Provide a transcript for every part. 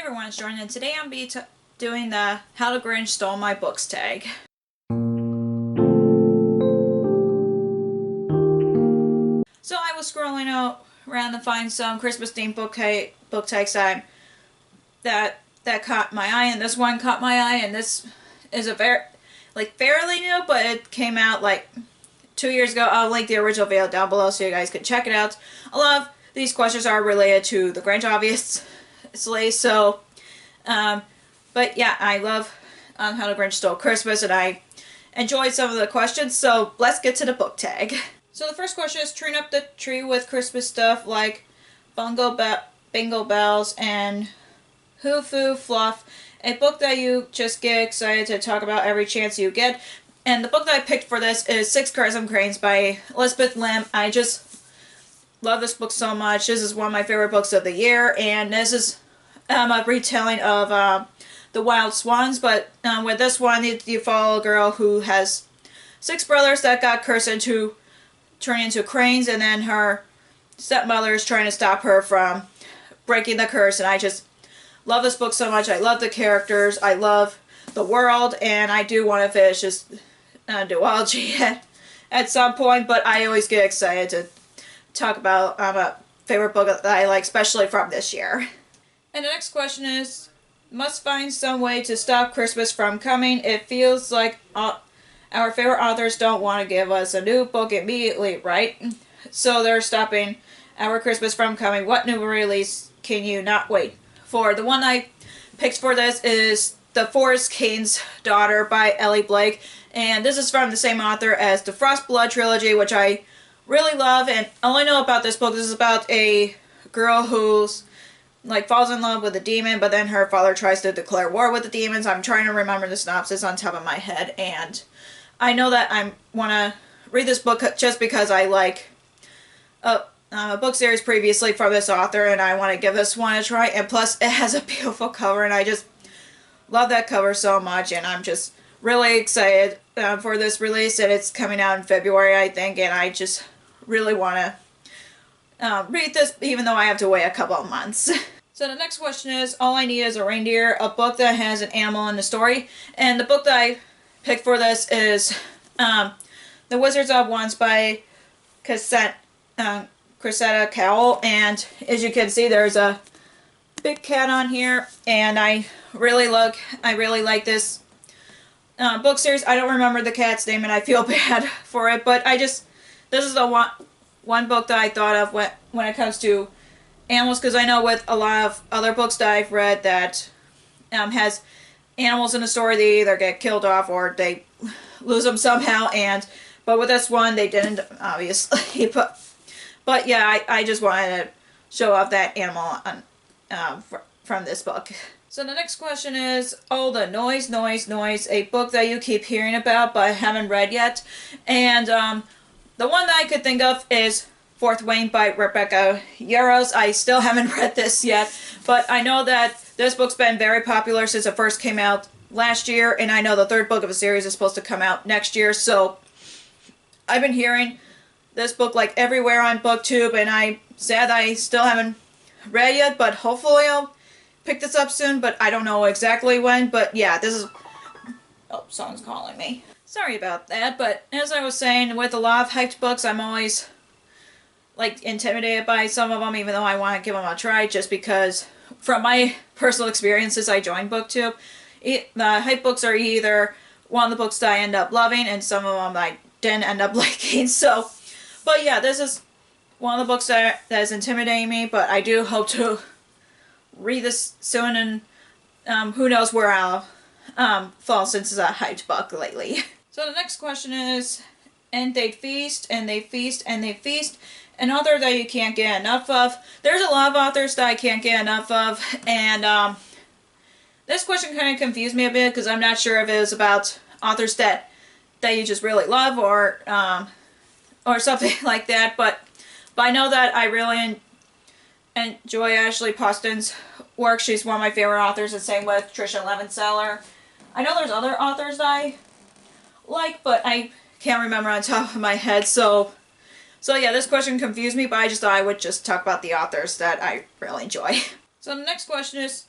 everyone, it's Jordan, and today I'm doing the How the Grinch Stole My Books tag. So I was scrolling around to find some Christmas-themed book tags that caught my eye, and this one caught my eye, and this is a fairly new, but it came out like 2 years ago. I'll link the original video down below so you guys can check it out. A lot of these questions are related to the Grinch, obviously, so but yeah, I love How the Grinch Stole Christmas, and I enjoyed some of the questions, so let's get to the book tag. So the first question is, treeing up the tree with Christmas stuff like bingo bells and hoo-foo fluff, a book that you just get excited to talk about every chance you get. And the book that I picked for this is Six Crescent Cranes by Elizabeth Lim. I just love this book so much. This is one of my favorite books of the year, and this is a retelling of The Wild Swans, but with this one you follow a girl who has 6 brothers that got cursed into turning into cranes, and then her stepmother is trying to stop her from breaking the curse. And I just love this book so much. I love the characters, I love the world, and I do want to finish this duology at some point, but I always get excited to talk about a favorite book that I like, especially from this year. And the next question is, must find some way to stop Christmas from coming. It feels like our favorite authors don't want to give us a new book immediately, right? So they're stopping our Christmas from coming. What new release can you not wait for? The one I picked for this is The Forest King's Daughter by Ellie Blake, and this is from the same author as the Frostblood trilogy, which I really love. And all I know about this book, this is about a girl who's falls in love with a demon, but then her father tries to declare war with the demons. I'm trying to remember the synopsis on top of my head, and I know that I want to read this book just because I like a book series previously from this author, and I want to give this one a try. And plus, it has a beautiful cover, and I just love that cover so much, and I'm just really excited for this release, and it's coming out in February, I think, and I just really want to read this, even though I have to wait a couple of months. So the next question is, All I Need is a Reindeer, a book that has an animal in the story. And the book that I picked for this is The Wizards of Once by Cressida Cowell. And as you can see, there's a big cat on here, and I really like this book series. I don't remember the cat's name, and I feel bad for it, but this is the one book that I thought of when it comes to animals, because I know with a lot of other books that I've read that has animals in the story, they either get killed off or they lose them somehow, but with this one they didn't, obviously. But yeah, I just wanted to show off that animal from this book. So the next question is, Oh, the Noise, a book that you keep hearing about but haven't read yet. And the one that I could think of is Fourth Wing by Rebecca Yarros. I still haven't read this yet, but I know that this book's been very popular since it first came out last year, and I know the third book of a series is supposed to come out next year, so I've been hearing this book everywhere on BookTube, and I'm sad I still haven't read yet, but hopefully I'll pick this up soon, but I don't know exactly when. But yeah, this is... Oh, someone's calling me. Sorry about that, but as I was saying, with a lot of hyped books, I'm always intimidated by some of them, even though I want to give them a try, just because from my personal experiences, I joined BookTube. The hype books are either one of the books that I end up loving, and some of them I didn't end up liking. So, but yeah, this is one of the books that is intimidating me, but I do hope to read this soon, and who knows where I'll fall, since it's a hyped book lately. So the next question is, And They Feast, and They Feast, and They Feast, an author that you can't get enough of. There's a lot of authors that I can't get enough of, and this question kind of confused me a bit, because I'm not sure if it was about authors that you just really love, or something like that, but I know that I really enjoy Ashley Poston's work. She's one of my favorite authors, and same with Trisha Levenseller. I know there's other authors that I like, but I can't remember on top of my head, so yeah, this question confused me, but I just thought I would just talk about the authors that I really enjoy. So the next question is,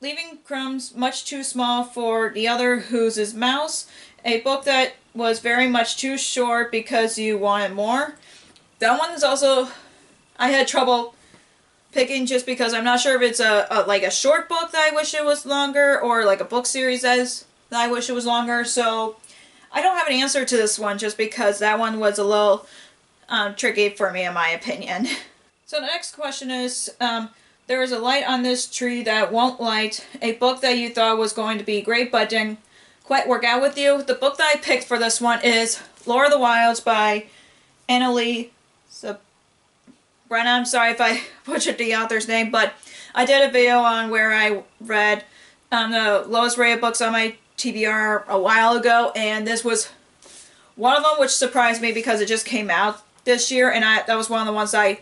Leaving Crumbs Much Too Small for the Other Who's His Mouse, a book that was very much too short because you wanted more. That one is also, I had trouble picking just because I'm not sure if it's like a short book that I wish it was longer or like a book series that I wish it was longer. So I don't have an answer to this one just because that one was a little tricky for me in my opinion. So the next question is, there is a light on this tree that won't light, a book that you thought was going to be great but didn't quite work out with you. The book that I picked for this one is Lore of the Wilds by Annalee Brenna. I'm sorry if I butchered the author's name, but I did a video on where I read the lowest rated books on my TBR a while ago, and this was one of them, which surprised me because it just came out this year, and that was one of the ones I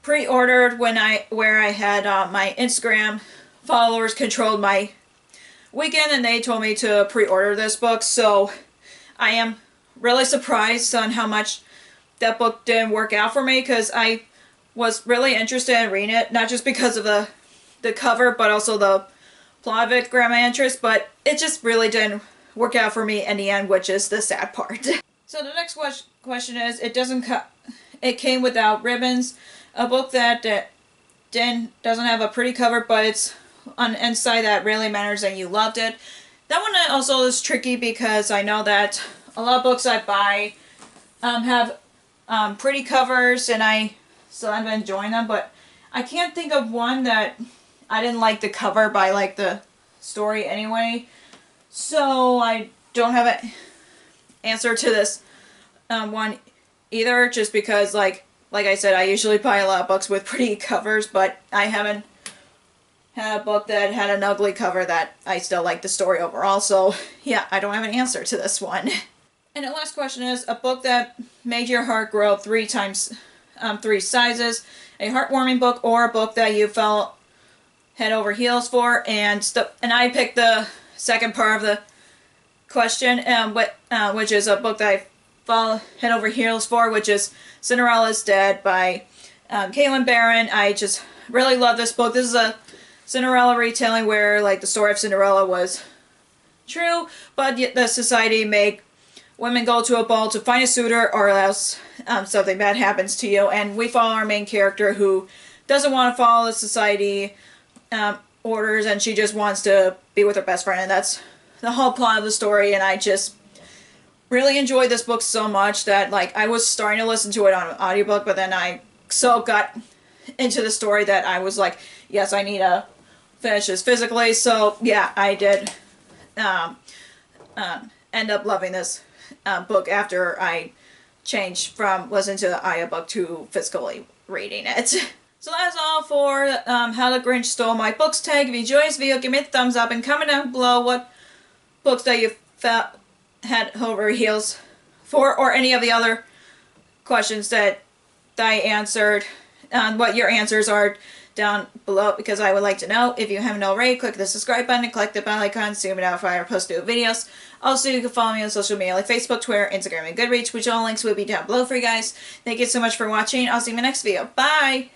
pre-ordered where I had my Instagram followers controlled my weekend, and they told me to pre-order this book. So I am really surprised on how much that book didn't work out for me, because I was really interested in reading it, not just because of the cover, but also the plot of it grabbed my interest, but it just really didn't work out for me in the end, which is the sad part. So the next question is, it came without ribbons. A book that doesn't have a pretty cover, but it's on the inside that really matters and you loved it. That one also is tricky because I know that a lot of books I buy have pretty covers, and I still have been enjoying them, but I can't think of one that I didn't like the cover, but I like the story anyway. So I don't have an answer to this one either, just because like I said, I usually buy a lot of books with pretty covers, but I haven't had a book that had an ugly cover that I still like the story overall. So yeah, I don't have an answer to this one. And the last question is, a book that made your heart grow 3 sizes, a heartwarming book or a book that you felt head over heels for. And I picked the second part of the question, which is a book that I fell head over heels for, which is Cinderella's Dead by Caitlin Barron. I just really love this book. This is a Cinderella retelling where like the story of Cinderella was true, but the society make women go to a ball to find a suitor, or else something bad happens to you. And we follow our main character who doesn't want to follow the society orders, and she just wants to be with her best friend, and that's the whole plot of the story. And I just really enjoyed this book so much that like I was starting to listen to it on an audiobook, but then I so got into the story that I was like, yes, I need to finish this physically. So yeah, I did end up loving this book after I changed from listening to the audiobook to physically reading it. So that's all for How the Grinch Stole My Books tag. If you enjoyed this video, give me a thumbs up and comment down below what books that you felt head over heels for, or any of the other questions that I answered, what your answers are down below, because I would like to know. If you haven't already, click the subscribe button and click the bell icon so you get notified when I post new videos. Also, you can follow me on social media like Facebook, Twitter, Instagram, and Goodreads, which all links will be down below for you guys. Thank you so much for watching. I'll see you in my next video. Bye!